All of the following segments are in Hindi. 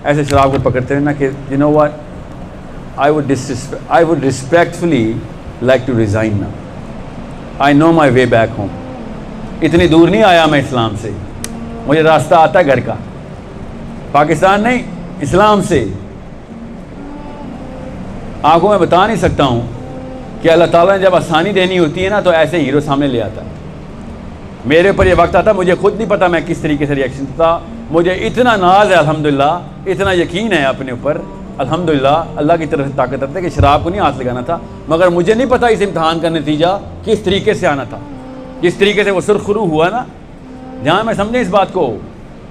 ऐसे शराब को पकड़ते हैं ना कि you know what, I would respectfully like to resign ना, I know my way back home. इतनी दूर नहीं आया मैं इस्लाम से, मुझे रास्ता आता है घर का, पाकिस्तान नहीं इस्लाम से। आपको मैं बता नहीं सकता हूँ कि अल्लाह ताला ने जब आसानी देनी होती है ना तो ऐसे हीरो सामने ले आता है। मेरे ऊपर ये वक्त आता, मुझे खुद नहीं पता मैं किस तरीके से रिएक्शन था। मुझे इतना नाज है अल्हम्दुलिल्लाह, इतना यकीन है अपने ऊपर अल्हम्दुलिल्लाह, अल्लाह की तरफ से ताकत आती है कि शराब को नहीं हाथ लगाना था, मगर मुझे नहीं पता इस इम्तहान का नतीजा किस तरीके से आना था। जिस तरीके से वो सुरखरू हुआ ना, जहाँ मैं समझें इस बात को,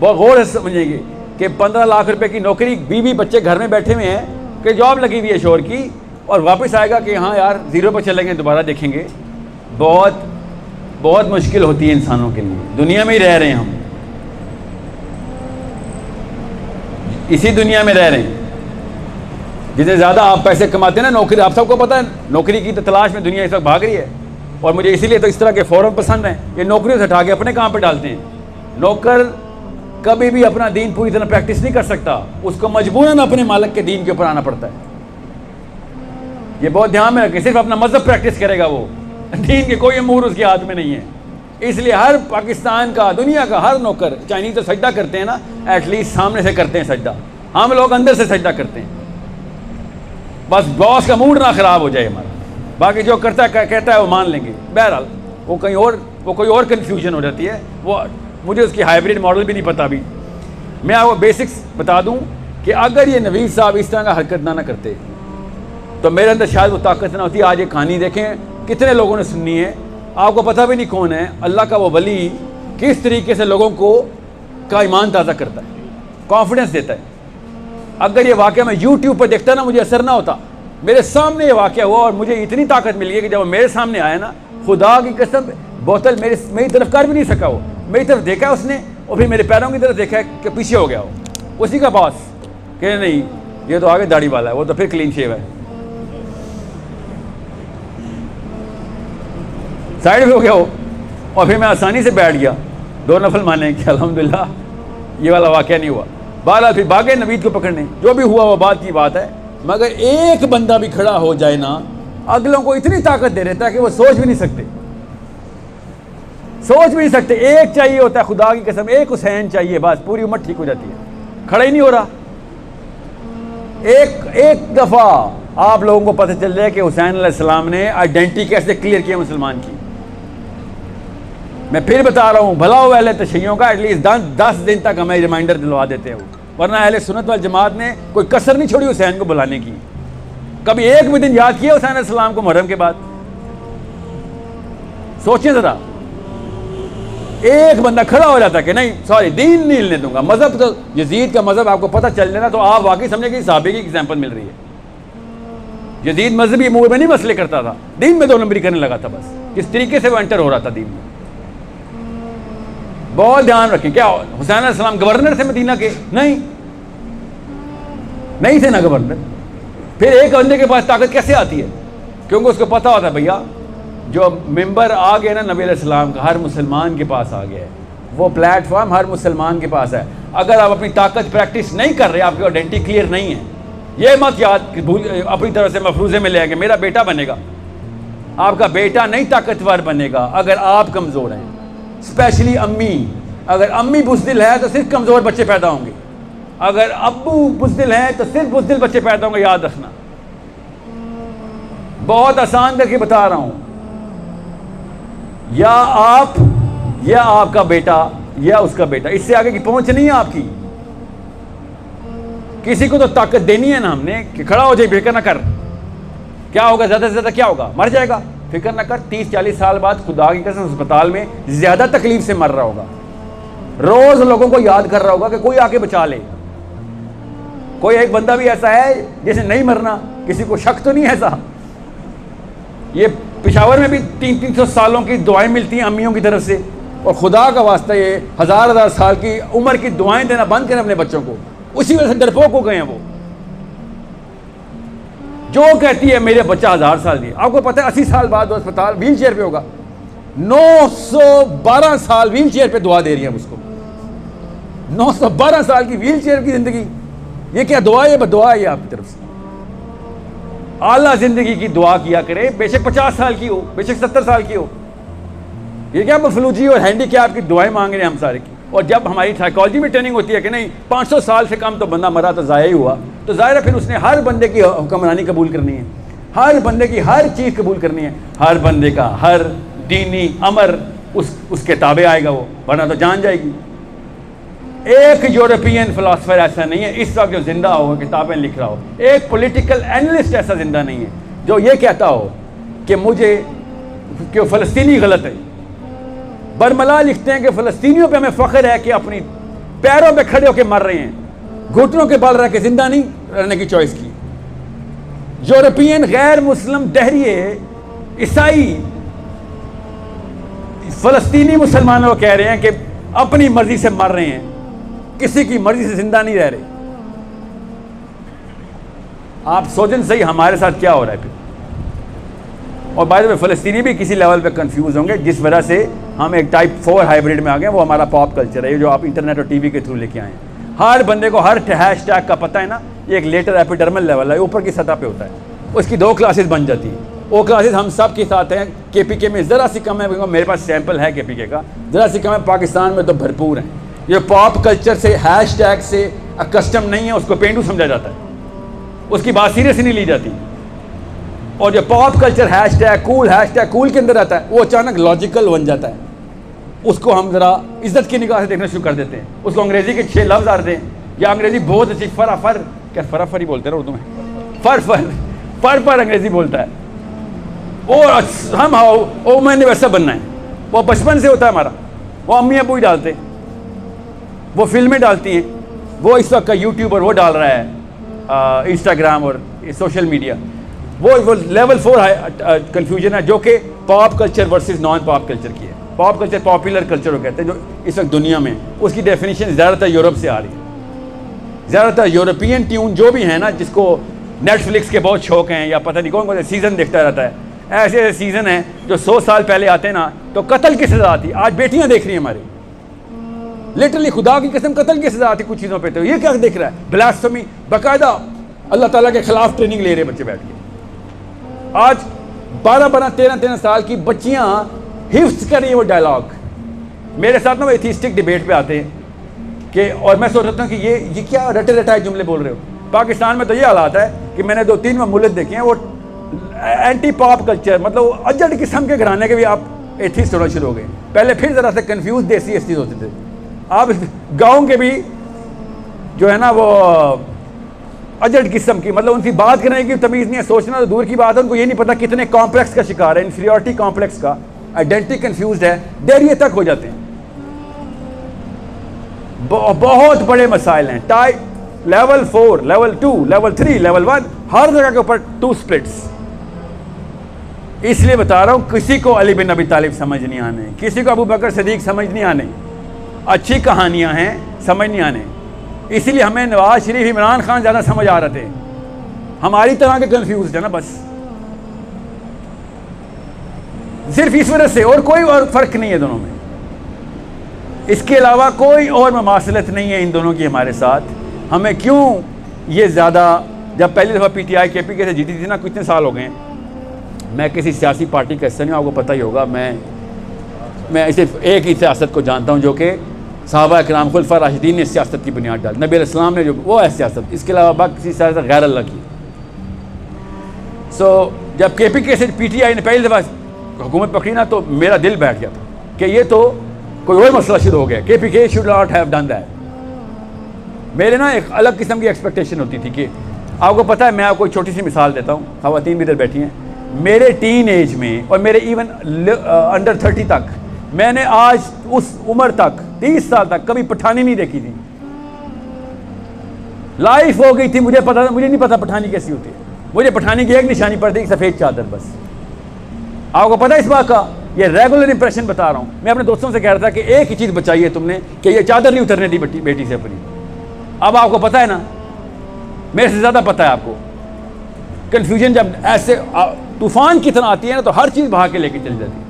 बहुत गौर से समझेंगे कि 15 लाख रुपए की नौकरी, 20 बच्चे घर में बैठे हुए हैं कि जॉब लगी हुई है शोर की, और वापस आएगा कि हाँ यार ज़ीरो पर चलेंगे, दोबारा देखेंगे। बहुत बहुत मुश्किल होती है इंसानों के लिए। दुनिया में ही रह रहे हैं हम, इसी दुनिया में रह रहे हैं। जितने ज़्यादा आप पैसे कमाते हैं ना, नौकरी, आप सबको पता है नौकरी की तो तलाश में दुनिया इस वक्त भाग रही है, और मुझे इसीलिए तो इस तरह के फोरम पसंद हैं। ये नौकरियों से हटा के अपने काम पे डालते हैं। नौकर कभी भी अपना दीन पूरी तरह प्रैक्टिस नहीं कर सकता, उसको मजबूरन अपने मालिक के दीन के ऊपर आना पड़ता है। ये बहुत ध्यान में रखें, सिर्फ अपना मजहब प्रैक्टिस करेगा वो, दीन के कोई अमूर उसके हाथ में नहीं है। इसलिए हर पाकिस्तान का, दुनिया का हर नौकर, चाइनीज तो सजदा करते हैं ना, एटलीस्ट सामने से करते हैं सजदा, हम लोग अंदर से सजदा करते हैं। बस बॉस का मूड ना खराब हो जाए हमारा, बाकी जो करता है कहता है वो मान लेंगे। बहरहाल वो कहीं और, वो कोई और कन्फ्यूजन हो जाती है। वो मुझे उसकी हाइब्रिड मॉडल भी नहीं पता अभी। मैं आपको बेसिक्स बता दूं कि अगर ये नवीद साहब इस तरह का हरकत ना करते तो मेरे अंदर शायद वो ताकत ना होती। आज ये कहानी देखें कितने लोगों ने सुननी है, आपको पता भी नहीं कौन है। अल्लाह का वो वली किस तरीके से लोगों को का ईमान ताज़ा करता है, कॉन्फिडेंस देता है। अगर ये वाक़या मैं यूट्यूब पर देखता ना, मुझे असर ना होता। मेरे सामने ये वाक़या हुआ और मुझे इतनी ताकत मिल गई कि जब वो मेरे सामने आया ना, खुदा की कसम, बोतल मेरी तरफ कर भी नहीं सका। वो मेरी तरफ देखा उसने, और फिर मेरे पैरों की तरफ देखा कि पीछे हो गया वो, उसी का बॉस कह नहीं ये तो आगे दाढ़ी वाला है, वो तो फिर क्लीन शेव है, साइड में हो गया वो। और फिर मैं आसानी से बैठ गया, 2 नफल माने कि अल्हम्दुलिल्लाह ये वाला वाक़या नहीं हुआ। बहरहाल फिर भागे नवीद को पकड़ने, जो भी हुआ वो बात की बात है। मगर एक बंदा भी खड़ा हो जाए ना, अगलों को इतनी ताकत दे देता है कि वो सोच भी नहीं सकते, सोच भी नहीं सकते। एक चाहिए होता है, खुदा की कसम, एक हुसैन चाहिए, बस पूरी उम्र ठीक हो जाती है। खड़ा ही नहीं हो रहा। एक दफ़ा आप लोगों को पता चल जाए कि हुसैन अलैहिस्सलाम ने आइडेंटिटी कैसे क्लियर किया मुसलमान की। मैं फिर बता रहा हूँ, भला हो अहले तशय्युओं का एटलीस्ट 10 दिन तक हमें रिमाइंडर दिलवा देते हो, वरना अहले सुन्नत वल जमात ने कोई कसर नहीं छोड़ी हुसैन को बुलाने की। कभी एक भी दिन याद किया हुसैन अलैहिस्सलाम को मुहर्रम के बाद? सोचें ज़रा, एक बंदा खड़ा हो जाता है कि नहीं सॉरी दीन नहीं हिलने दूंगा। मजहब तो यजीद का मजहब आपको पता चल लेना तो आप वाकई समझे कि साहबे की एग्जाम्पल मिल रही है। यजीद मजहबी अमूर में नहीं मसले करता था, दीन में 2 नंबरी करने लगा था। बस किस तरीके से वो एंटर हो रहा था दीन में, बहुत ध्यान रखें। क्या हुसैन अलैहिस्सलाम गवर्नर थे मदीना के? नहीं थे ना गवर्नर। फिर एक बंदे के पास ताकत कैसे आती है? क्योंकि उसको पता होता है भैया जो मेंबर आ गया ना नबी अलैहिस्सलाम का, हर मुसलमान के पास आ गया है, वो प्लेटफॉर्म हर मुसलमान के पास है। अगर आप अपनी ताकत प्रैक्टिस नहीं कर रहे, आपकी आइडेंटिटी क्लियर नहीं है, ये मत याद कि अपनी तरह से मफरूज़े में ले आएंगे मेरा बेटा बनेगा। आपका बेटा नहीं ताकतवर बनेगा अगर आप कमज़ोर हैं। स्पेशली अम्मी, अगर अम्मी बुज़दिल है तो सिर्फ कमज़ोर बच्चे पैदा होंगे, अगर अब्बू बुज़दिल हैं तो सिर्फ बुज़दिल बच्चे पैदा होंगे। याद रखना, बहुत आसान करके बता रहा हूँ। या आप या आपका बेटा या उसका बेटा, इससे आगे की पहुंच नहीं है आपकी। किसी को तो ताकत देनी है ना हमने कि खड़ा हो जाए, फिक्र ना कर। क्या होगा ज्यादा से ज्यादा, क्या होगा? मर जाएगा, फिक्र ना कर। 30-40 साल बाद खुदा की कसम अस्पताल में ज्यादा तकलीफ से मर रहा होगा, रोज लोगों को याद कर रहा होगा कि कोई आके बचा ले। कोई एक बंदा भी ऐसा है जिसे नहीं मरना, किसी को शक तो नहीं है ऐसा? ये पेशावर में भी 300-300 सालों की दुआएं मिलती हैं अम्मियों की तरफ से, और खुदा का वास्ता ये 1000-1000 साल की उम्र की दुआएं देना बंद करें अपने बच्चों को। उसी वजह से डरपोक हो गए हैं वो। जो कहती है मेरे बच्चा 1000 साल की, आपको पता है 80 साल बाद वो अस्पताल व्हील चेयर पे होगा। 912 साल व्हील चेयर पे दुआ दे रही है उसको। 912 साल की व्हील चेयर की जिंदगी, ये क्या दुआ है? बदुआ है आपकी तरफ से। आला जिंदगी की दुआ किया करे, बेशक 50 साल की हो, बेशक 70 साल की हो। ये क्या मफलूजी और हैंडीकैप की दुआएं मांग रहे हैं हम सारे की। और जब हमारी साइकोलॉजी में ट्रेनिंग होती है कि नहीं 500 साल से कम तो बंदा मरा तो ज़ाया ही हुआ, तो ज़ाहिर है फिर उसने हर बंदे की हुक्मरानी कबूल करनी है, हर बंदे की हर चीज़ कबूल करनी है, हर बंदे का हर दीनी अमर उसके ताबे आएगा वो, वरना तो जान जाएगी। एक यूरोपियन फिलासफर ऐसा नहीं है इस वक्त जो जिंदा हो, किताबें लिख रहा हो। एक पॉलिटिकल एनालिस्ट ऐसा जिंदा नहीं है जो ये कहता हो कि मुझे कि फ़लस्तीनी गलत है। बरमला लिखते हैं कि फ़लस्तीनियों पे हमें फ़ख्र है कि अपनी पैरों पे खड़े होकर मर रहे हैं, घुटनों के बल रह के जिंदा नहीं रहने की चॉइस की। यूरोपियन गैर मुस्लिम दहरिए ईसाई फ़लस्तीनी मुसलमानों को कह रहे हैं कि अपनी मर्जी से मर रहे हैं, किसी की मर्जी से जिंदा नहीं रह रहे। आप सोचें सही हमारे साथ क्या हो रहा है फिर। और बाय द वे फ़लस्तीनी भी किसी लेवल पे कंफ्यूज होंगे, जिस वजह से हम एक टाइप 4 हाइब्रिड में आ गए। वो हमारा पॉप कल्चर है जो आप इंटरनेट और टीवी के थ्रू लेके आए हैं। हर बंदे को हर हैशटैग का पता है ना, ये एक लेटर एपिडर्मल लेवल है, ऊपर की सतह पे होता है। उसकी 2 क्लासेस बन जाती हैं। वो क्लासेस हम सब के साथ हैं। KPK में ज़रा सी कम है, मेरे पास सैंपल है KPK का, ज़रा सी कम है। पाकिस्तान में तो भरपूर हैं। ये पॉप कल्चर से हैशटैग से अकस्टम नहीं है, उसको पेंडू समझा जाता है, उसकी बात सीरियस नहीं ली जाती। और जो पॉप कल्चर हैशटैग कूल के अंदर आता है, वो अचानक लॉजिकल बन जाता है। उसको हम ज़रा इज्जत की निगाह से देखना शुरू कर देते हैं। उसको अंग्रेज़ी के 6 लफ्ज़ आते हैं, या अंग्रेज़ी बहुत अच्छी फर ही बोलते हैं उर्दू में, फर अंग्रेज़ी बोलता है। और हम ओ मैंने वैसा बनना है, वो बचपन से होता है हमारा। वो अम्मी अबू ही डालते हैं, वो फिल्में डालती हैं, वो इस वक्त का यूट्यूब और वो डाल रहा है इंस्टाग्राम और सोशल मीडिया। वो लेवल 4 कन्फ्यूजन है जो कि pop culture versus non pop culture की है। पॉप कल्चर पॉपुलर कल्चर को कहते हैं, जो इस वक्त दुनिया में उसकी डेफिनेशन ज़्यादातर यूरोप से आ रही है। ज़्यादातर यूरोपियन ट्यून जो भी है ना, जिसको नेटफ्लिक्स के बहुत शौक हैं या पता नहीं कौन कौन से सीज़न देखता रहता है, ऐसे ऐसे सीज़न हैं जो 100 साल पहले आते हैं ना तो कत्ल की सज़ा आती। आज बेटियाँ देख रही हैं हमारी, लिटरली खुदा की कसम कत्ल की सज़ा आती कुछ चीज़ों पे। तो ये क्या देख रहा है? ब्लास्फेमी, बाकायदा अल्लाह ताला के खिलाफ ट्रेनिंग ले रहे बच्चे बैठ के। आज 12-12, 13-13 साल की बच्चियां हिफ्ज कर रही हैं वो डायलॉग। मेरे साथ ना वो एथिस्टिक डिबेट पे आते हैं कि, और मैं सोच रहा हूँ कि ये क्या रटे रटाए जुमले बोल रहे हो। पाकिस्तान में तो ये हालात है कि मैंने 2-3 ममुलिक देखे हैं, वो एंटी पॉप कल्चर, मतलब अजड़ किस्म के घराने के भी आप एथिस्ट होना शुरू हो गए। पहले फिर ज़रा से कन्फ्यूज देसी एथिस्ट होते थे, आप गाँव के भी जो है ना वो अजड़ किस्म की, मतलब उनकी बात करने की तमीज़ नहीं है, सोचना तो दूर की बात है। उनको ये नहीं पता कितने कॉम्प्लेक्स का शिकार है, इन्फीरियरिटी कॉम्प्लेक्स का, आइडेंटिटी कंफ्यूज्ड है, देरिये तक हो जाते हैं। बहुत बड़े मसाइल हैं। Type level 4, level 2, level 3, level 1, हर जगह के ऊपर 2 स्प्लिट्स। इसलिए बता रहा हूँ, किसी को अली बिन अबी तालिब समझ नहीं आने, किसी को अबू बकर सिद्दीक समझ नहीं आने, अच्छी कहानियाँ हैं समझ नहीं आने। इसीलिए हमें नवाज शरीफ, इमरान खान ज़्यादा समझ आ रहे थे, हमारी तरह के कंफ्यूज है ना, बस सिर्फ इस वजह से, और कोई और फ़र्क नहीं है दोनों में। इसके अलावा कोई और ममासलत नहीं है इन दोनों की हमारे साथ। हमें क्यों ये ज़्यादा, जब पहली दफ़ा PTI KPK से जीती थी ना, कितने साल हो गए हैं, मैं किसी सियासी पार्टी का हिस्सा नहीं, आपको पता ही होगा। मैं सिर्फ एक ही सियासत को जानता हूँ, जो कि सहाबा इकराम खुलफा राशिदीन ने सियासत की बुनियाद डाली, नबी अलैहिस्सलाम ने, जो वो है सियासत। इसके अलावा बाकी किसी सियासत गैर अल्लाह की। जब KPK से PTI ने पहली दफ़ा हुकूमत पकड़ी ना, तो मेरा दिल बैठ गया था कि ये तो कोई और मसला शुरू हो गया। KPK should not have done that. मेरे ना एक अलग किस्म की एक्सपेक्टेशन होती थी कि, आपको पता है, मैं आपको एक छोटी सी मिसाल देता हूँ, ख़वातीन भी इधर बैठी हैं। मेरे टीन एज में और मेरे इवन अंडर 30 तक, मैंने आज उस उम्र तक 30 साल तक कभी पठानी नहीं देखी थी। लाइफ हो गई थी, मुझे नहीं पता पठानी कैसी होती है। मुझे पठानी की एक निशानी पड़ती है, सफ़ेद चादर, बस। आपको पता है इस बात का? ये रेगुलर इंप्रेशन बता रहा हूँ। मैं अपने दोस्तों से कह रहा था कि एक ही चीज़ बचाई है तुमने, कि ये चादर नहीं उतरने दी बेटी से अपनी। अब आपको पता है ना, मेरे से ज़्यादा पता है आपको। कन्फ्यूजन जब ऐसे तूफान की तरह आती है ना, तो हर चीज़ बहा के लेके चली जाती है,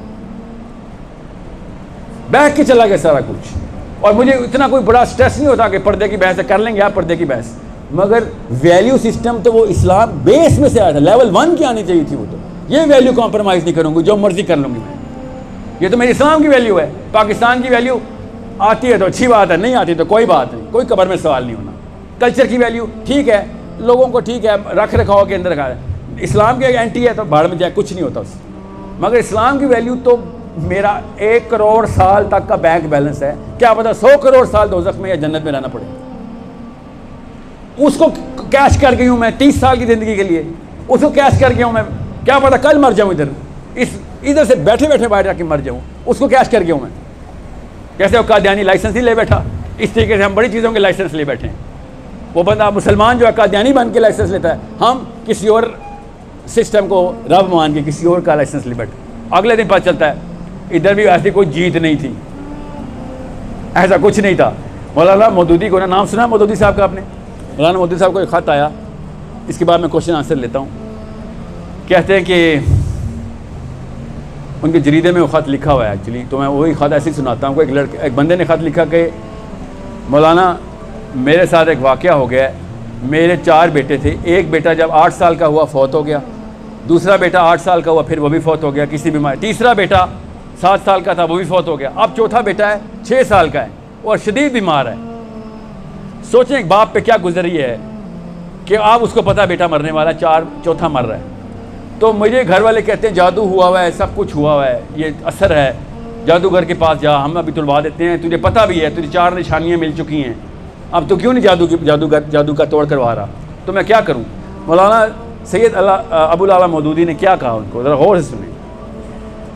बैठ के चला गया सारा कुछ। और मुझे इतना कोई बड़ा स्ट्रेस नहीं होता कि पर्दे की बहस है, कर लेंगे आप पर्दे की बहस। मगर वैल्यू सिस्टम तो वो इस्लाम बेस में से आया था, लेवल 1 की आनी चाहिए थी वो। तो ये वैल्यू कॉम्प्रोमाइज़ नहीं करूँगी, जो मर्जी कर लूँगी मैं। ये तो मेरी इस्लाम की वैल्यू है। पाकिस्तान की वैल्यू आती है तो अच्छी बात है, नहीं आती तो कोई बात नहीं, कोई कब्र में सवाल नहीं होना। कल्चर की वैल्यू ठीक है, लोगों को ठीक है, रख रखाव के अंदर रखा है। इस्लाम के एंटी है तो भाड़ में जाए, कुछ नहीं होता उससे। मगर इस्लाम की वैल्यू तो मेरा 1 करोड़ साल तक का बैंक बैलेंस है, क्या पता 100 करोड़ साल दोज़ख में या जन्नत में रहना पड़े। उसको कैश कर गई हूँ मैं 30 साल की ज़िंदगी के लिए, उसको कैश कर गया हूँ मैं, क्या पता कल मर जाऊँ, इधर से बैठे बैठे बाहर जाके मर जाऊँ, उसको कैश कर गया हूँ मैं। कैसे वो कादियानी लाइसेंस ही ले बैठा, इस तरीके से हम बड़ी चीज़ों के लाइसेंस ले बैठे हैं। वो बंदा मुसलमान जो है कादियानी बन के लाइसेंस लेता है, हम किसी और सिस्टम को रब मान के किसी और का लाइसेंस ले बैठे। अगले दिन पता चलता है इधर भी ऐसी कोई जीत नहीं थी, ऐसा कुछ नहीं था। मौलाना मौदूदी को ना, नाम सुना मौदूदी साहब का आपने? मौलाना मौदूदी साहब को एक ख़त आया, इसके बाद मैं क्वेश्चन आंसर लेता हूँ। कहते हैं कि उनके जरीदे में वो ख़त लिखा हुआ है एक्चुअली, तो मैं वही ख़त ऐसे ही सुनाता हूँ। एक बंदे ने ख़त लिखा कि मौलाना मेरे साथ एक वाक़या हो गया है, मेरे 4 बेटे थे, एक बेटा जब 8 साल का हुआ फौत हो गया, दूसरा बेटा 8 साल का हुआ फिर वो भी फौत हो गया किसी बीमारी, तीसरा बेटा 7 साल का था वो भी फौत हो गया, अब चौथा बेटा है 6 साल का है और शदीद बीमार है। सोचें एक बाप पे क्या गुजर रही है कि आप उसको पता है बेटा मरने वाला है, चौथा मर रहा है। तो मुझे घर वाले कहते हैं जादू हुआ हुआ है, सब कुछ हुआ हुआ है, ये असर है, जादूगर के पास जा, हम अभी तुलवा देते हैं, तुझे पता भी है, तुझे 4 निशानियाँ मिल चुकी हैं, अब तो क्यों नहीं जादू का तोड़ करवा रहा, तो मैं क्या करूं? मौलाना सैयद अबुल आला मौदूदी ने क्या कहा उनको, ज़रा गौर से सुने।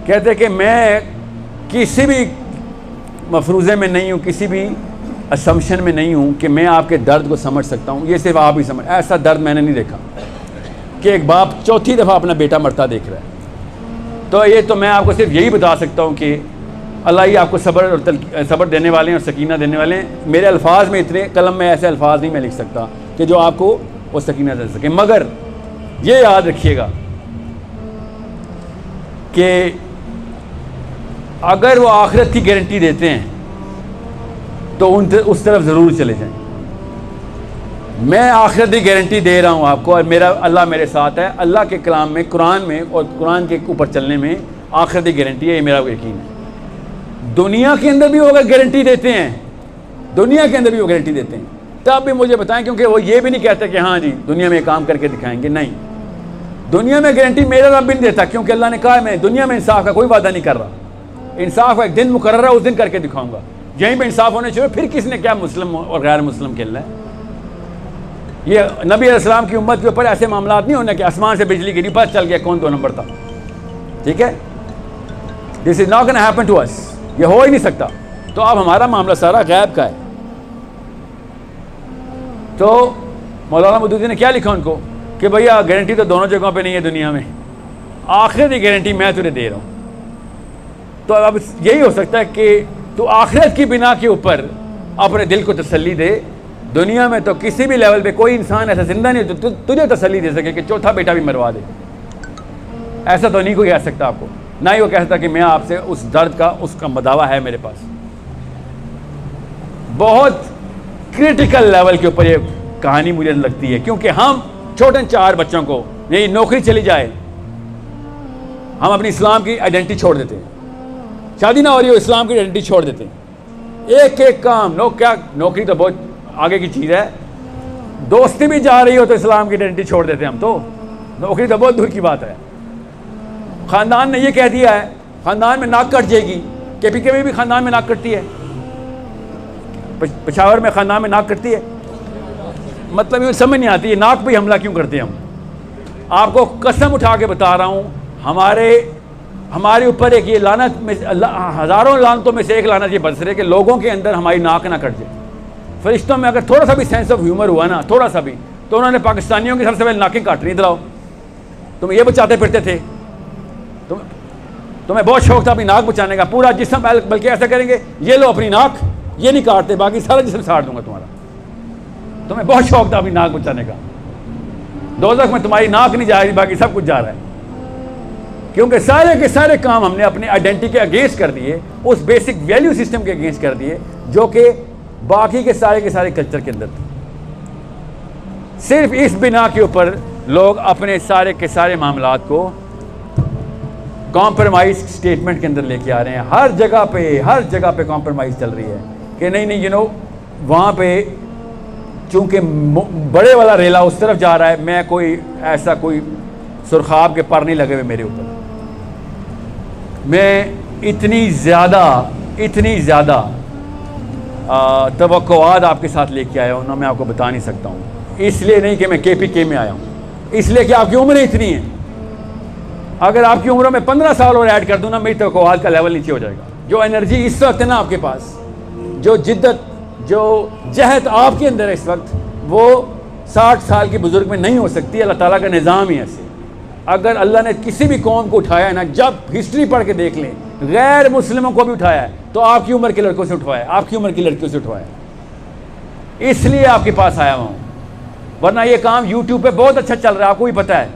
कहते हैं कि मैं किसी भी मफरूज़े में नहीं हूँ, किसी भी असम्पशन में नहीं हूँ कि मैं आपके दर्द को समझ सकता हूँ, ये सिर्फ आप ही समझ। ऐसा दर्द मैंने नहीं देखा कि एक बाप चौथी दफ़ा अपना बेटा मरता देख रहा है। तो ये तो मैं आपको सिर्फ यही बता सकता हूँ कि अल्लाह ही आपको सब्र देने वाले हैं और सकीना देने वाले हैं। मेरे अल्फाज में इतने, कलम में ऐसे अल्फाज नहीं मैं लिख सकता कि जो आपको वो सकीना दे सके। मगर ये याद रखिएगा कि अगर वो आखिरत की गारंटी देते हैं तो उस तरफ ज़रूर चले जाएं। मैं आखिरत की गारंटी दे रहा हूँ आपको, और मेरा अल्लाह मेरे साथ है। अल्लाह के कलाम में, कुरान में और कुरान के ऊपर चलने में आखिरत की गारंटी है, ये मेरा यकीन है। दुनिया के अंदर भी वो अगर गारंटी देते हैं, दुनिया के अंदर भी वो गारंटी देते हैं, तब भी मुझे बताएं, क्योंकि वो ये भी नहीं कहते कि हाँ जी दुनिया में काम करके दिखाएंगे। नहीं, दुनिया में गारंटी मेरा रब भी नहीं देता, क्योंकि अल्लाह ने कहा मैं दुनिया में इंसाफ का कोई वादा नहीं कर रहा। इंसाफ का एक दिन मुकर्रर है, उस दिन करके दिखाऊंगा। यहीं पर इंसाफ होने चाहिए, फिर किसने क्या मुस्लिम और गैर मुस्लिम खेलना है। ये नबी अलैहिस्सलाम की उम्मत के ऊपर ऐसे मामला नहीं होने कि आसमान से बिजली गिरी, पता चल गया कौन 2 नंबर था। ठीक है, this is not gonna happen to us, ये हो ही नहीं सकता। तो अब हमारा मामला सारा गैब का है। तो मौलाना मौदूदी ने क्या लिखा उनको कि भैया गारंटी तो दोनों जगहों पे नहीं है दुनिया में, आखिरत की गारंटी मैं तुझे दे रहा हूँ। तो अब यही हो सकता है कि तू आखिरत की बिना के ऊपर अपने दिल को तसल्ली दे। दुनिया में तो किसी भी लेवल पे कोई इंसान ऐसा जिंदा नहीं तो तुझे तसल्ली दे सके कि चौथा बेटा भी मरवा दे। ऐसा तो नहीं कोई कह सकता आपको, ना ही वो कह सकता कि मैं आपसे उस दर्द का, उसका दावा है मेरे पास। बहुत क्रिटिकल लेवल के ऊपर ये कहानी मुझे लगती है, क्योंकि हम छोटे 4 बच्चों को नहीं नौकरी चली जाए, हम अपनी इस्लाम की आइडेंटिटी छोड़ देते हैं। शादी ना हो रही हो, इस्लाम की आइडेंटिटी छोड़ देते हैं। एक एक काम क्या नौकरी तो बहुत आगे की चीज़ है, दोस्ती भी जा रही हो तो इस्लाम की आइडेंटिटी छोड़ देते हैं हम, तो नौकरी तो बहुत दूर की बात है। ख़ानदान ने ये कह दिया है, ख़ानदान में नाक कट जाएगी। KPK में भी ख़ानदान में नाक कटती है, पेशावर में ख़ानदान में नाक कटती है। मतलब ये समझ नहीं आती है नाक पे हमला क्यों करते हैं हम। आपको कसम उठा के बता रहा हूँ, हमारे ऊपर एक ये लानत में, हज़ारों लानतों में से एक लानत ये बरस रही है कि लोगों के अंदर हमारी नाक ना कट जाए। फरिश्तों में अगर थोड़ा सा भी सेंस ऑफ ह्यूमर हुआ ना, थोड़ा सा भी, तो उन्होंने पाकिस्तानियों की सबसे पहले नाकें काट रही। इधर आओ, तुम ये बचाते फिरते थे, तुम्हें बहुत शौक था अपनी नाक बचाने का, पूरा जिस्म, बल्कि ऐसा करेंगे ये लो अपनी नाक, ये नहीं काटते, बाकी सारा जिस्म साड़ दूंगा तुम्हारा। तुम्हें बहुत शौक था अपनी नाक बचाने का। दोज़ख में तुम्हारी नाक नहीं जा रही, बाकी सब कुछ जा रहा है, क्योंकि सारे के सारे काम हमने अपने आइडेंटिटी के अगेंस्ट कर दिए, उस बेसिक वैल्यू सिस्टम के अगेंस्ट कर दिए जो कि बाकी के सारे कल्चर के अंदर थे। सिर्फ इस बिना के ऊपर लोग अपने सारे के सारे मामलात को कॉम्प्रोमाइज़ स्टेटमेंट के अंदर लेके आ रहे हैं। हर जगह पे कॉम्प्रोमाइज़ चल रही है कि नहीं वहाँ पे चूँकि बड़े वाला रेला उस तरफ जा रहा है, मैं कोई सुरखाब के पर नहीं लगे हुए मेरे ऊपर। मैं इतनी ज़्यादा तवक्कुआत आपके साथ लेके आया हूँ ना, मैं आपको बता नहीं सकता हूँ। इसलिए नहीं कि मैं KPK में आया हूँ, इसलिए कि आपकी उम्र इतनी है। अगर आपकी उम्र में 15 साल और ऐड कर दूँ ना, मेरी तवक्कुआत का लेवल नीचे हो जाएगा। जो एनर्जी इस वक्त है ना आपके पास, जो जिद्दत, जो जहद आपके अंदर है इस वक्त, वो 60 साल के बुजुर्ग में नहीं हो सकती। अल्लाह ताला का निज़ाम ही ऐसे। अगर अल्लाह ने किसी भी कौम को उठाया है ना, जब हिस्ट्री पढ़ के देख लें, गैर मुस्लिमों को भी उठाया है तो आपकी उम्र के लड़कों से उठवाया, आपकी उम्र की लड़कियों से उठवाया। इसलिए आपके पास आया हूँ, वरना ये काम YouTube पे बहुत अच्छा चल रहा है, आपको भी पता है।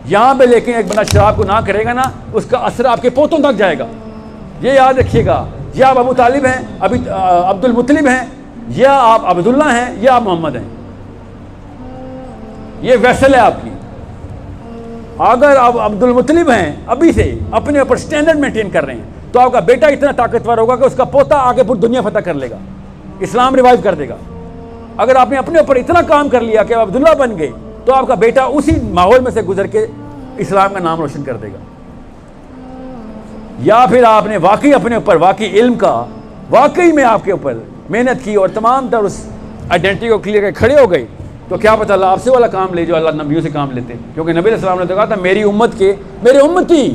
यहाँ पे लेकिन एक बंदा शराब को ना करेगा ना, उसका असर आपके पोतों तक जाएगा। ये याद रखिएगा। या आप अबू तालिब हैं, अभी अब्दुल मुत्तलिब हैं, या आप अब्दुल्ला हैं, या आप मोहम्मद हैं। ये वैसल है आपकी। अगर आप अब्दुल मुत्तलिब हैं, अभी से अपने ऊपर स्टैंडर्ड मेंटेन कर रहे हैं, तो आपका बेटा इतना ताकतवर होगा कि उसका पोता आगे पूरी दुनिया फतह कर लेगा, इस्लाम रिवाइव कर देगा। अगर आपने अपने ऊपर इतना काम कर लिया कि आप अब्दुल्ला बन गए, तो आपका बेटा उसी माहौल में से गुजर के इस्लाम का नाम रोशन कर देगा। या फिर आपने वाकई अपने ऊपर इल्म का वाकई में आपके ऊपर मेहनत की और तमाम तर उस आइडेंटिटी को क्लियर कर खड़े हो गए, तो क्या पता अल्लाह आपसे वाला काम ले जो अल्लाह नबियों से काम लेते। क्योंकि नबी अलैहिस्सलाम ने तो कहा था, मेरी उम्मती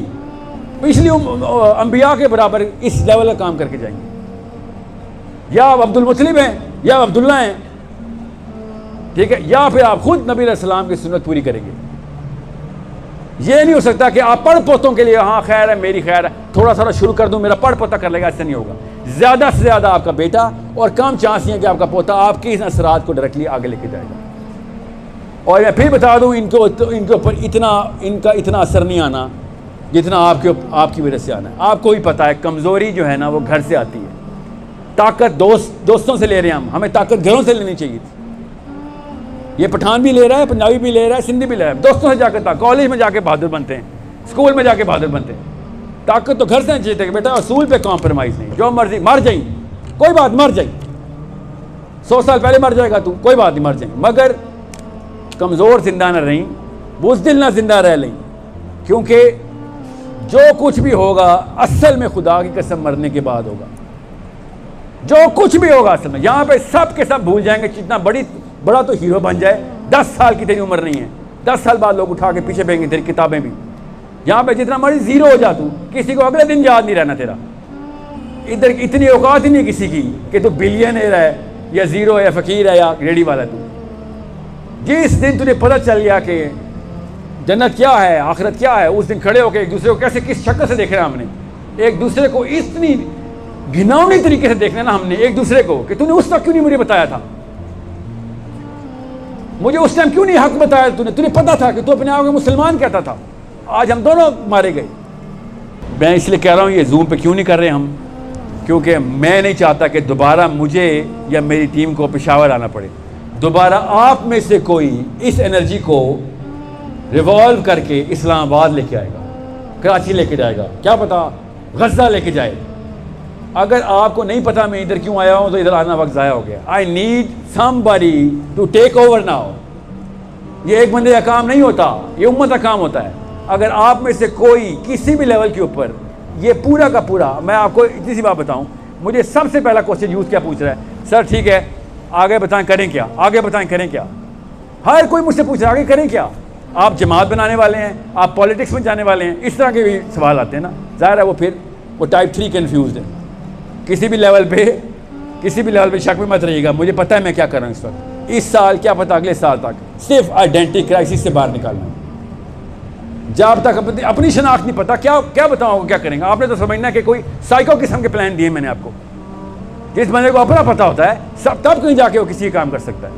पिछली अंबिया के बराबर इस लेवल का काम करके जाएंगे। या आप अब्दुल मुत्तलिब हैं, या आप अब्दुल्ला हैं, ठीक है, या फिर आप खुद नबी अलैहिस्सलाम की सुन्नत पूरी करेंगे। ये नहीं हो सकता कि आप पढ़ पोतों के लिए, हाँ खैर है, मेरी खैर है, थोड़ा थोड़ा शुरू कर दूं, मेरा पढ़ पोता कर लेगा, ऐसा नहीं होगा। ज़्यादा से ज़्यादा आपका बेटा, और कम चांस है कि आपका पोता आपके इस असरात को डायरेक्टली आगे लेके जाएगा। और मैं फिर बता दूं, इनके ऊपर इनका इतना असर नहीं आना जितना आपकी वजह से आना है। आपको भी पता है, कमज़ोरी जो है ना वो घर से आती है। ताकत दोस्तों से ले रहे हैं हमें ताकत घरों से लेनी चाहिए थी। ये पठान भी ले रहा है, पंजाबी भी ले रहा है, सिंधी भी ले रहा है। दोस्तों से जाकर कॉलेज में जाके बहादुर बनते हैं, स्कूल में जाके बहादुर बनते हैं। ताकत तो घर से चाहिए कि बेटा असूल पे कॉम्प्रोमाइज़ नहीं, जो मर्जी मर जाई, कोई बात, मर जाई, 100 साल पहले मर जाएगा तू, कोई बात नहीं, मर जाए, मगर कमज़ोर जिंदा न रही, बुज़दिल ना जिंदा रह लें। क्योंकि जो कुछ भी होगा असल में खुदा की कसम मरने के बाद होगा। जो कुछ भी होगा असल में, यहाँ पे सब के सब भूल जाएंगे। जितना बड़ा तो हीरो बन जाए, 10 साल की तेरी उम्र नहीं है, 10 साल बाद लोग उठा के पीछे फेंकेंगे तेरी किताबें भी। यहाँ पे जितना मर्जी ज़ीरो हो जा तू, किसी को अगले दिन याद नहीं रहना तेरा। इधर इतनी औकात ही नहीं किसी की कि तू बिलियनर है या ज़ीरो है या फ़कीर है या रेडी वाला। तू जिस दिन तुझे पता चल गया कि जन्नत क्या है, आखिरत क्या है, उस दिन खड़े होकर एक दूसरे को कैसे किस शक्ल से देख रहे हैं हमने, एक दूसरे को इतनी घिनौनी तरीके से देखना ना हमने एक दूसरे को, कि तूने उस वक्त क्यों नहीं मुझे बताया था, मुझे उस टाइम क्यों नहीं हक बताया तुझे पता था कि तू अपने आप को मुसलमान कहता था। आज हम दोनों मारे गए। मैं इसलिए कह रहा हूँ ये जूम पे क्यों नहीं कर रहे हम, क्योंकि मैं नहीं चाहता कि दोबारा मुझे या मेरी टीम को पेशावर आना पड़े। दोबारा आप में से कोई इस एनर्जी को रिवॉल्व करके इस्लामाबाद लेके आएगा, कराची लेके जाएगा, क्या पता गज़ा लेके जाए। अगर आपको नहीं पता मैं इधर क्यों आया हूँ, तो इधर आना वक्त ज़ाया हो गया। I need somebody to take over now. ये एक बंदे का काम नहीं होता, ये उम्मत का काम होता है। अगर आप में से कोई किसी भी लेवल के ऊपर ये पूरा का पूरा, मैं आपको इतनी सी बात बताऊँ, मुझे सबसे पहला क्वेश्चन यूथ क्या पूछ रहा है, सर ठीक है आगे बताएं करें क्या, आगे बताएं करें क्या। हर कोई मुझसे पूछ रहा है आगे करें क्या। आप जमात बनाने वाले हैं, आप पॉलिटिक्स में जाने वाले हैं, इस तरह के भी सवाल आते हैं ना। ज़ाहिर है वो टाइप 3 कन्फ्यूज है। किसी भी लेवल पे शक में मत रहिएगा, मुझे पता है मैं क्या कर रहा हूँ इस वक्त। इस साल क्या पता अगले साल तक सिर्फ आइडेंटिटी क्राइसिस से बाहर निकालना है। जब तक अपनी शनाख्त नहीं पता, क्या बताऊँ क्या करेंगे। आपने तो समझना कि कोई साइको किस्म के प्लान दिए मैंने आपको। जिस बंदे को अपना पता होता है सब, तब कहीं जाके वो किसी काम कर सकता है।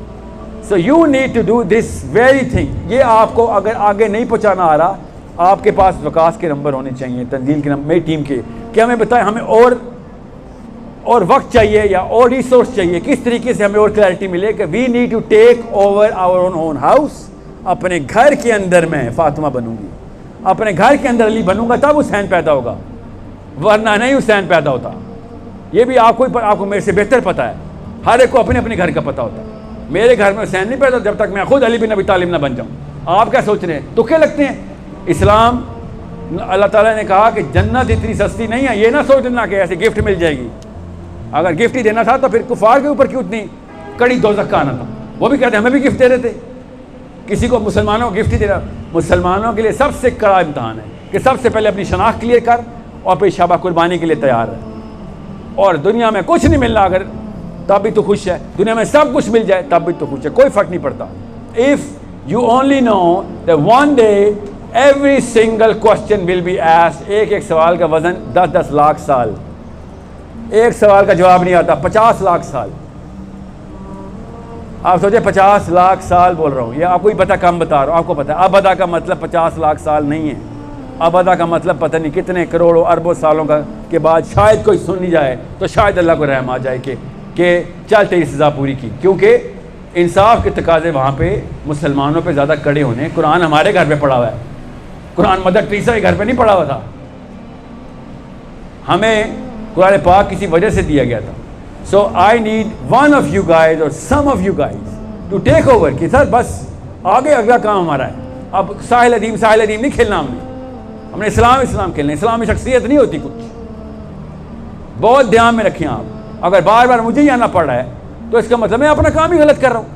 So you need to do this very thing. ये आपको अगर आगे नहीं पहुँचाना आ रहा, आपके पास वकास के नंबर होने चाहिए, तंजील के नंबर, मेरी टीम के, कि हमें बताएं हमें और और वक्त चाहिए या और रिसोर्स चाहिए, किस तरीके से हमें और क्लैरिटी मिले कि we need to take over our own house. अपने घर के अंदर मैं फातिमा बनूंगी, अपने घर के अंदर अली बनूंगा, तब हुसैन पैदा होगा, वरना नहीं हुसैन पैदा होता। ये भी आपको मेरे से बेहतर पता है, हर एक को अपने अपने घर का पता होता है। मेरे घर में हुसैन नहीं पैदा जब तक मैं खुद अली बिन अबी तालिब ना बन जाऊँ। आप क्या सोच रहे हैं, तुक्के लगते हैं। इस्लाम, अल्लाह ताला ने कहा कि जन्नत इतनी सस्ती नहीं है, ये ना सोच लेना कि ऐसे गिफ्ट मिल जाएगी। अगर गिफ्ट ही देना था तो फिर कुफार के ऊपर क्यों इतनी कड़ी दोज़ख का आना था। वो भी कहते हैं हमें भी गिफ्ट दे रहे थे, किसी को मुसलमानों को गिफ्ट ही देना। मुसलमानों के लिए सबसे कड़ा इम्तहान है कि सबसे पहले अपनी शनाख्त क्लियर कर और फिर शाबा कुर्बानी के लिए तैयार है। और दुनिया में कुछ नहीं मिल रहा अगर तब भी तो खुश है, दुनिया में सब कुछ मिल जाए तब भी तो खुश है, कोई फ़र्क नहीं पड़ता। If you only know that one day every single question will be asked. एक सवाल का वजन 10-10 लाख साल, एक सवाल का जवाब नहीं आता 50 लाख साल। आप सोचे 50 लाख साल बोल रहा हूँ, ये आपको ही पता, कम बता रहा हूँ। आपको पता है अबदा का मतलब 50 लाख साल नहीं है, अबदा का मतलब पता नहीं कितने करोड़ों अरबों सालों के बाद शायद कोई सुन नहीं जाए तो शायद अल्लाह को रहम आ जाए कि चल तेरी सज़ा पूरी की। क्योंकि इंसाफ के तकाजे वहाँ पे मुसलमानों पे ज़्यादा कड़े होने। कुरान हमारे घर पे पड़ा हुआ है, कुरान मदर टेरेसा के घर पे नहीं पड़ा हुआ था। हमें कुरान पाक किसी वजह से दिया गया था। So I need one of you guys और some of you guys to take over कि सर बस आगे अगला काम हमारा है। अब साहिल अदीम नहीं खेलना, हमने इस्लाम खेलना। इस्लामी शख्सियत नहीं होती कुछ, बहुत ध्यान में रखें आप। अगर बार बार मुझे ही आना पड़ रहा है तो इसका मतलब मैं अपना काम ही गलत कर रहा हूँ,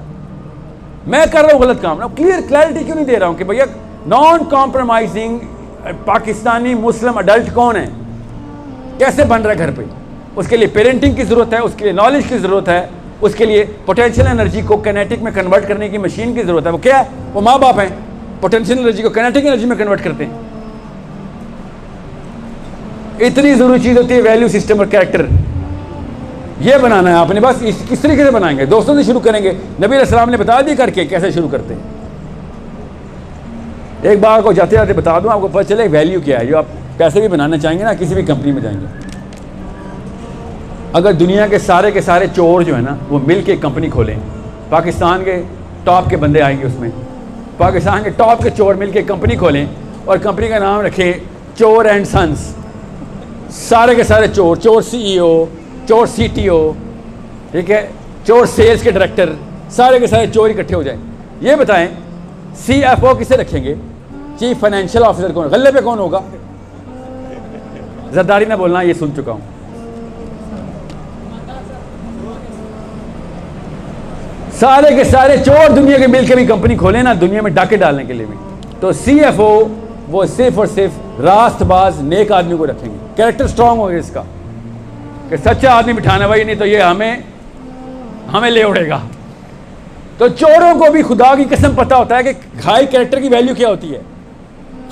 मैं कर रहा हूँ गलत काम ना। क्लैरिटी क्यों नहीं दे रहा हूँ कि भैया नॉन कॉम्प्रोमाइजिंग पाकिस्तानी मुस्लिम अडल्ट कौन है, कैसे बन रहा है घर पे। उसके लिए पेरेंटिंग की ज़रूरत है, उसके लिए नॉलेज की ज़रूरत है, उसके लिए पोटेंशियल एनर्जी को काइनेटिक में कन्वर्ट करने की मशीन की ज़रूरत है। वो क्या है, वो माँ बाप हैं, पोटेंशियल एनर्जी को काइनेटिक एनर्जी में कन्वर्ट करते हैं। इतनी ज़रूरी चीज़ होती है वैल्यू सिस्टम और कैरेक्टर, ये बनाना है आपने। बस किस तरीके से बनाएंगे, दोस्तों से शुरू करेंगे। नबी अलैहिस्सलाम ने बता दी करके कैसे शुरू करते हैं। एक बार को जाते जाते बता दूं, आपको पता चले वैल्यू क्या है। जो आप पैसे भी बनाना चाहेंगे ना, किसी भी कंपनी में जाएंगे, अगर दुनिया के सारे चोर जो है ना वो मिल के कंपनी खोलें, पाकिस्तान के टॉप के बंदे आएंगे उसमें, पाकिस्तान के टॉप के चोर मिल के कंपनी खोलें और कंपनी का नाम रखें चोर एंड सन्स। सारे के सारे चोर, चोर CEO, चोर CTO, ठीक है, चोर सेल्स के डायरेक्टर, सारे के सारे चोर इकट्ठे हो जाए। ये बताएं CFO किसे रखेंगे, चीफ फाइनेंशियल ऑफिसर कौन, गले पे कौन होगा? जरदारी ना बोलना, ये सुन चुका हूं। सारे के सारे चोर दुनिया के मिल के भी कंपनी खोले ना, दुनिया में डाके डालने के लिए भी, तो CFO वो सिर्फ और सिर्फ रास्तबाज नेक आदमी को रखेंगे। कैरेक्टर स्ट्रांग होगा इसका कि सच्चा आदमी बिठाना भाई, नहीं तो ये हमें ले उड़ेगा। तो चोरों को भी खुदा की कसम पता होता है कि खाई कैरेक्टर की वैल्यू क्या होती है,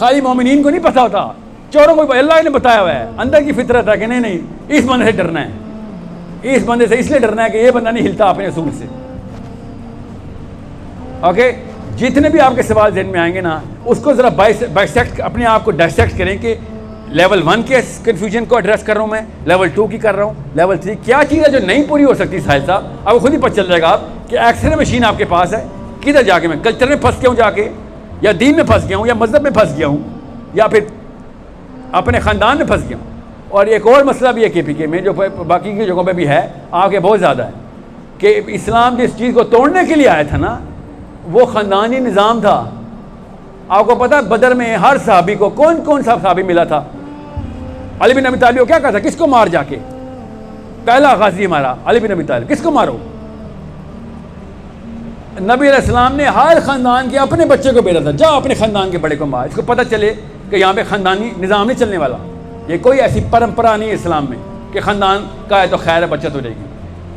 खाली मोमिनीन को नहीं पता होता, चोरों को अल्लाह ने बताया हुआ है। अंदर की फितरत है कि नहीं इस बंदे से डरना है, इस बंदे से इसलिए डरना है कि ये बंदा नहीं हिलता अपने असूल से। ओके, जितने भी आपके सवाल जहन में आएंगे ना, उसको ज़रा बाइसेक्ट, अपने आप को डाइसेक्ट करें कि लेवल 1 के कन्फ्यूजन को एड्रेस कर रहा हूँ मैं, लेवल 2 की कर रहा हूँ, लेवल 3 क्या चीज़ है जो नहीं पूरी हो सकती। साहिल साहब आपको खुद ही पता चल जाएगा आप कि एक्सरे मशीन आपके पास है, किधर जाके मैं कल्चर में फंस गया हूँ जाके, या दीन में फंस गया हूँ, या मजहब में फंस गया हूँ, या फिर अपने ख़ानदान में फंस गया हूँ। और एक और मसला भी है KPK में, जो बाकी की जगहों पर भी है, आगे बहुत ज़्यादा है, कि इस्लाम जिस चीज़ को तोड़ने के लिए आया था ना, वो ख़ानदानी निज़ाम था। आपको पता है बदर में हर सहाबी को कौन सा सहाबी मिला था? अली बिन अबी तालिब को क्या कहा था, किसको मार जाके, पहला गाजी हमारा अली बिन अबी तालिब, किसको मारो? नबी अलैहिस्सलाम ने हर ख़ानदान के अपने बच्चे को भेजा था, जा अपने ख़ानदान के बड़े को मार। इसको पता चले कि यहाँ पे ख़ानदानी निज़ाम नहीं चलने वाला, ये कोई ऐसी परंपरा नहीं है इस्लाम में कि ख़ानदान का है तो खैर बचत हो जाएगी।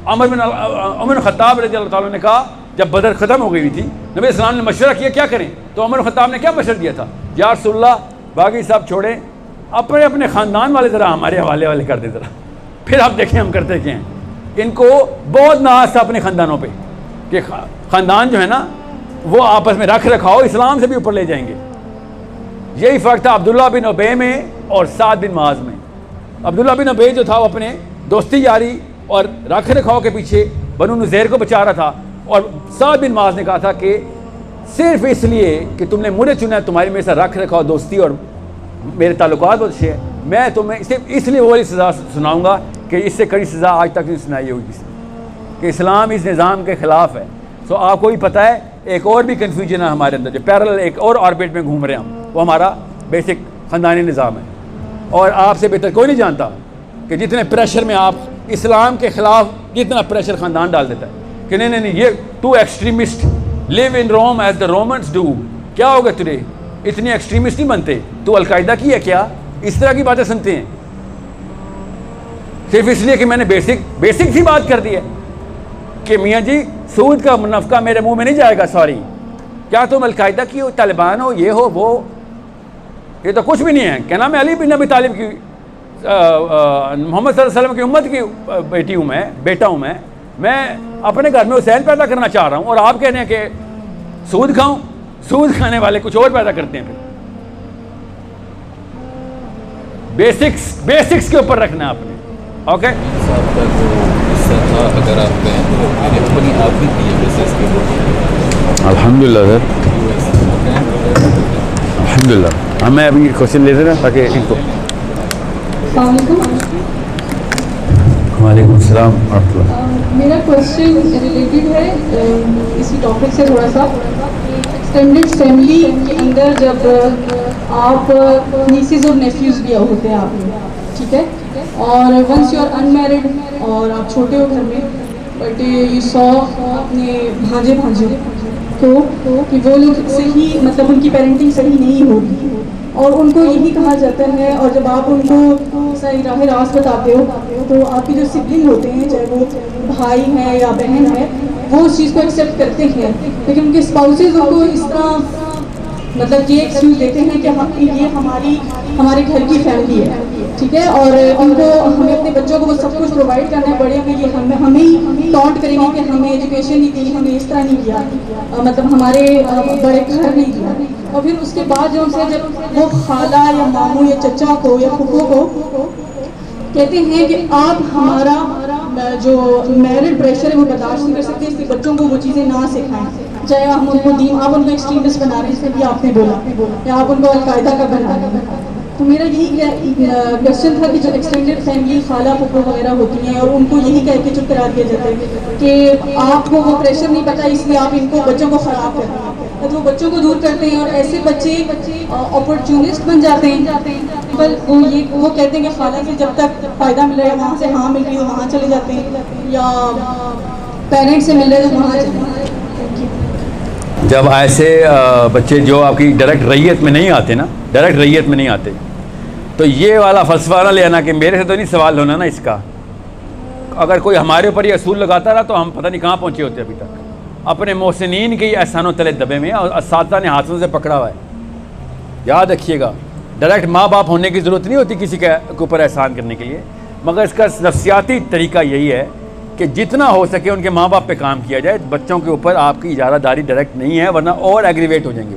उमर बिन ख़त्ताब रज़ियल्लाहु ताला ने कहा, जब बदर ख़त्म हो गई थी, नबी अलैहिस्सलाम ने मशवरा किया क्या करें, तो उमर ख़त्ताब ने क्या मशवरा दिया था, या रसूलल्लाह बाकी सब छोड़ें, अपने अपने ख़ानदान वाले ज़रा हमारे हवाले वाले कर दे ज़रा, फिर आप देखें हम करते क्या हैं। इनको बहुत नाज था अपने ख़ानदानों पे कि ख़ानदान जो है ना वो आपस में रख रखाओ इस्लाम से भी ऊपर ले जाएंगे। यही फ़र्क था अब्दुल्ला बिन उबई में और साद बिन मुआज़ में। अब्दुल्ला बिन उबई जो था वो अपने दोस्ती यारी और रख रखाव के पीछे बनु नुज़ैर को बचा रहा था। और साद बिन मुआज़ ने कहा था कि सिर्फ इसलिए कि तुमने मुझे चुना, तुम्हारी मेरे साथ रख रखाव, दोस्ती और मेरे ताल्लुकात बहुत अच्छे हैं, मैं तुम्हें सिर्फ इसलिए वो वाली सज़ा सुनाऊँगा कि इससे कड़ी सज़ा आज तक नहीं सुनाई होगी किसी ने, कि इस्लाम इस निज़ाम के ख़िलाफ़ है। सो आपको भी पता है एक और भी कन्फ्यूजन है हमारे अंदर, जो पैरेलल एक और ऑर्बिट में घूम रहे हैं हम, वो हमारा बेसिक ख़ानदानी निज़ाम है। और आपसे बेहतर कोई नहीं जानता कि जितने प्रेशर में आप इस्लाम के ख़िलाफ़ जितना प्रेशर ख़ानदान डाल देता है कि नहीं नहीं नहीं, ये too extremist live in Rome as the Romans do, क्या होगा तुझे, इतने एक्सट्रीमिस्ट नहीं बनते, तू अलकायदा की है क्या, इस तरह की बातें सुनते हैं सिर्फ इसलिए कि मैंने बेसिक सी बात कर दी है कि मियाँ जी सूद का मुनाफा मेरे मुंह में नहीं जाएगा, सॉरी, क्या तुम अलकायदा की हो, तालिबान हो, ये हो वो, ये तो कुछ भी नहीं है। क्या नाम है, अली बिन अबी तालिब की मोहम्मद सल्लल्लाहु अलैहि वसल्लम की उम्मत की बेटी हूँ मैं, बेटा हूँ मैं अपने घर में हुसैन पैदा करना चाह रहा हूँ और आप कहने हैं कि सूद खाऊं, सूद खाने वाले कुछ और पैदा करते हैं। फिर बेसिक्स के ऊपर रखना आपने, ओके। अगर आप कहें तो मैंने अपनी आप भी की है बेसिस के ऊपर, अल्हम्दुलिल्लाह सर, अल्हम्दुलिल्लाह। हमें अभी क्वेश्चन लेते ना ताकि इनको। वालेकुम सलाम व रहमतुल्लाह। मेरा क्वेश्चन रिलेटेड है इसी टॉपिक से थोड़ा सा, एक्सटेंडेड फैमिली के अंदर जब आप नीसेस और नेफ्यूज़ भी होते हैं आप में, ठीक है, और वंस यू आर अनमैरिड और आप छोटे हो घर में, बट यू सॉ अपने भांजे को कि वो लोग सही, मतलब उनकी पेरेंटिंग सही नहीं होगी और उनको यही कहा जाता है, और जब आप उनको सही राह रास्त बताते हो तो आपके जो सिबलिंग होते हैं, चाहे वो भाई है या बहन है, वो उस चीज़ को एक्सेप्ट करते हैं, लेकिन उनके स्पाउसेस उनको इस तरह मतलब ये एक्सक्यूज़ देते हैं कि ये हमारे घर की फैमिली है, ठीक है, और उनको हमें अपने बच्चों को वो सब कुछ प्रोवाइड करना है, बड़े में ये हमें ही टॉन्ट करेंगे कि हमें एजुकेशन नहीं दी, हमें इस तरह नहीं किया, मतलब हमारे बड़े घर नहीं दिया। और फिर उसके बाद जो उनसे जब वो खाला या मामू या चचा को या फूफो को कहते हैं कि आप हमारा जो मैरिड प्रेशर है वो बर्दाश्त नहीं कर सकते, इसलिए बच्चों को वो चीज़ें ना सिखाएं, चाहे हम उनको दीन, आप उनको एक्सट्रीमिस्ट बना रहे हैं, जैसे कि आपने बोला, या आप उनको अलकायदा का बना रहे हैं। तो मेरा यही क्वेश्चन था कि जो एक्सटेंडेड फैमिली खाला फूफो वगैरह होती हैं और उनको यही कह के चुप करा दिया जाता है कि आपको वो प्रेशर नहीं पता, इसलिए आप इनको बच्चों को ख़राब कर रहे हैं, तो वो बच्चों को दूर करते हैं और ऐसे बच्चे अपॉर्चुनिस्ट बन जाते हैं। पर वो कहते हैं कि खाला से जब तक फ़ायदा मिल रहा है, वहाँ से हाँ मिल रही है तो वहाँ चले जाते हैं, या पेरेंट्स से मिल रहे हैं तो वहाँ चले जाते हैं। जब ऐसे बच्चे जो आपकी डायरेक्ट रैयत में नहीं आते ना, डायरेक्ट रैयत में नहीं आते, तो ये वाला फलसफा ना लेना कि मेरे से तो नहीं सवाल होना ना इसका। अगर कोई हमारे ऊपर ये असूल लगाता रहा तो हम पता नहीं कहाँ पहुँचे होते अभी तक, अपने मोहसिनीन के एहसानों तले दबे में, और असातिज़ा ने हाथों से पकड़ा हुआ है। याद रखिएगा, डायरेक्ट माँ बाप होने की ज़रूरत नहीं होती किसी के ऊपर एहसान करने के लिए, मगर इसका नफ्सियाती तरीका यही है कि जितना हो सके उनके माँ बाप पे काम किया जाए। बच्चों के ऊपर आपकी इजारादारी डायरेक्ट नहीं है, वरना और एग्रीवेट हो जाएंगे।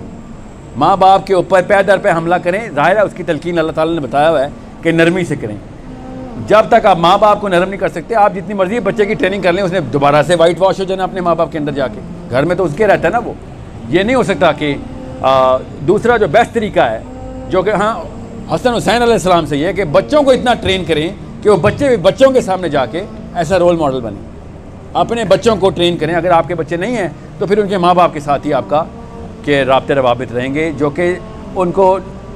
माँ बाप के ऊपर पै दर पे हमला करें, ज़ाहिर है उसकी तलकीन अल्लाह ताला ने बताया हुआ है कि नरमी से करें। जब तक आप माँ बाप को नरम नहीं कर सकते, आप जितनी मर्जी बच्चे की ट्रेनिंग कर लें, उसने दोबारा से वाइट वॉश हो जाना अपने माँ बाप के अंदर जाके, घर में तो उसके रहता है ना वो। ये नहीं हो सकता कि दूसरा जो बेस्ट तरीका है, जो कि हाँ हसन हुसैन अलैहिस्सलाम से ये है कि बच्चों को इतना ट्रेन करें कि वो बच्चों के सामने जाके ऐसा रोल मॉडल बने। अपने बच्चों को ट्रेन करें। अगर आपके बच्चे नहीं हैं तो फिर उनके माँ बाप के साथ ही आपका के राब्ते रवाबित रहेंगे, जो कि उनको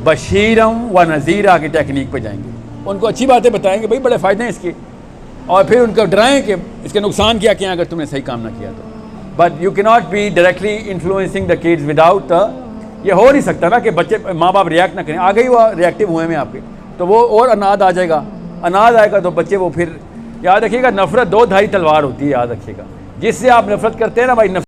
बशीरम व नज़ीरा की टेक्निक पे जाएंगे। उनको अच्छी बातें बताएंगे, भाई बड़े फ़ायदे हैं इसके, और फिर उनको डराएं कि इसके नुकसान क्या क्या अगर तुमने सही काम ना किया तो। But you can not be directly influencing the kids without ये हो नहीं सकता ना कि बच्चे माँ बाप रिएक्ट ना करें। आ गई वो रिएक्टिव हुए में आपके, तो वो और अनाद आ जाएगा। अनाद आएगा तो बच्चे वो फिर, याद रखिएगा नफ़रत दो धारी तलवार होती है, याद रखिएगा। जिससे आप नफ़रत करते हैं ना भाई,